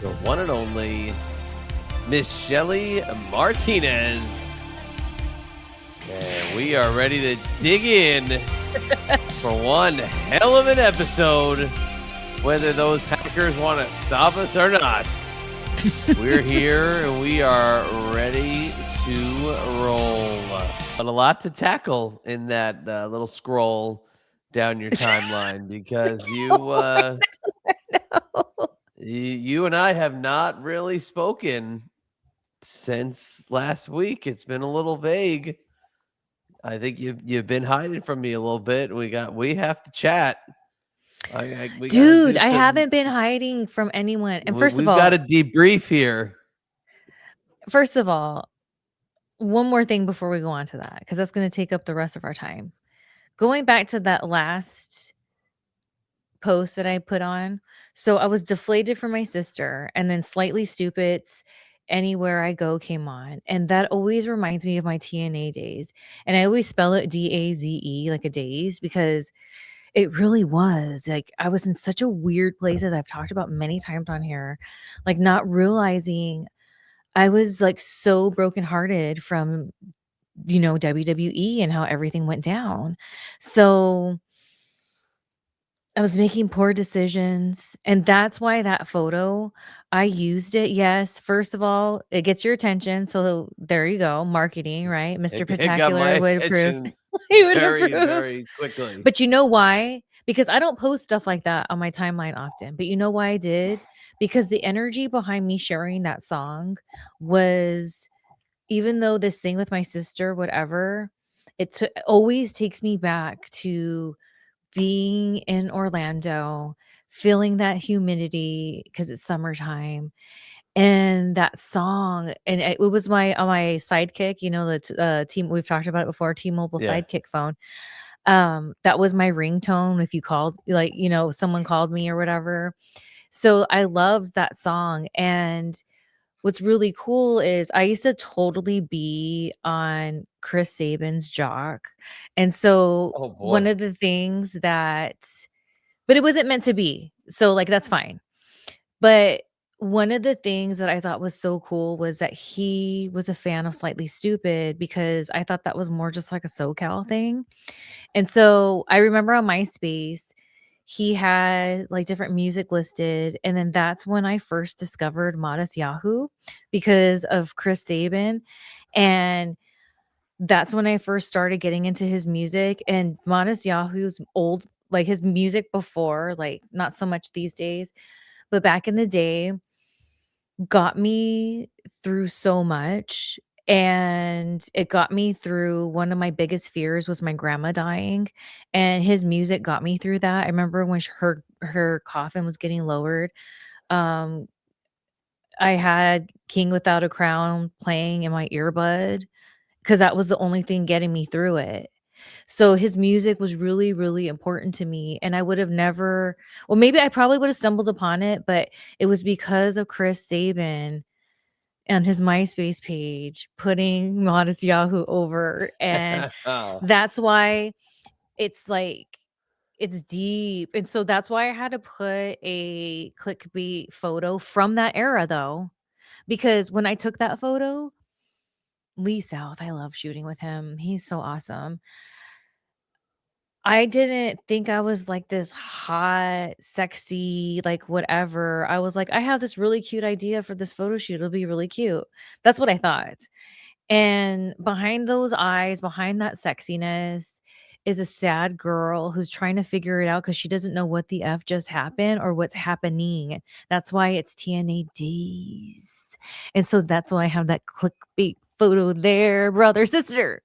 the one and only Miss Shelly Martinez. And we are ready to dig in for one hell of an episode, whether those hackers want to stop us or not. We're here and we are ready to roll. But a lot to tackle in that little scroll down your timeline because you and I have not really spoken since last week. It's been a little vague. I think you've been hiding from me a little bit. We have to chat. Dude, I haven't been hiding from anyone. And we've got to debrief here. First of all, one more thing before we go on to that, because that's going to take up the rest of our time. Going back to that last post that I put on. So I was deflated for my sister, and then Slightly Stupid's Anywhere I Go came on. And that always reminds me of my TNA days. And I always spell it DAZE, like a daze, because it really was. Like, I was in such a weird place, as I've talked about many times on here, like not realizing I was like so brokenhearted from, WWE and how everything went down. So I was making poor decisions. And that's why that photo, I used it. Yes. First of all, it gets your attention. So there you go. Marketing, right? Mr. Spectacular would approve. He would approve very quickly. But you know why? Because I don't post stuff like that on my timeline often. But you know why I did? Because the energy behind me sharing that song was, even though this thing with my sister, whatever, it always takes me back to being in Orlando, feeling that humidity because it's summertime, and that song, and it was my sidekick, the team, we've talked about it before, T-Mobile sidekick phone. That was my ringtone if you called, someone called me or whatever. So I loved that song. And what's really cool is I used to totally be on Chris Sabin's jock. And so one of the things but it wasn't meant to be. So like, that's fine. But one of the things that I thought was so cool was that he was a fan of Slightly Stupid, because I thought that was more just like a SoCal thing. And so I remember on MySpace, he had like different music listed. And then that's when I first discovered Matisyahu because of Chris Sabin. And that's when I first started getting into his music. And Matisyahu's old, like his music before, like not so much these days, but back in the day, got me through so much. And it got me through one of my biggest fears was my grandma dying, and his music got me through that. I remember when her coffin was getting lowered, um I had King Without a Crown playing in my earbud because that was the only thing getting me through it. So his music was really, really important to me. And I would have never, well, maybe I probably would have stumbled upon it, but it was because of Chris Sabin and his MySpace page putting Matisyahu over. And that's why it's like, it's deep. And so that's why I had to put a clickbait photo from that era, though, because when I took that photo, Lee South, I love shooting with him. He's so awesome. I didn't think I was like this hot, sexy, like whatever. I was like, I have this really cute idea for this photo shoot. It'll be really cute. That's what I thought. And behind those eyes, behind that sexiness, is a sad girl who's trying to figure it out because she doesn't know what the F just happened or what's happening. That's why it's TNA days. And so that's why I have that clickbait photo there, brother, sister.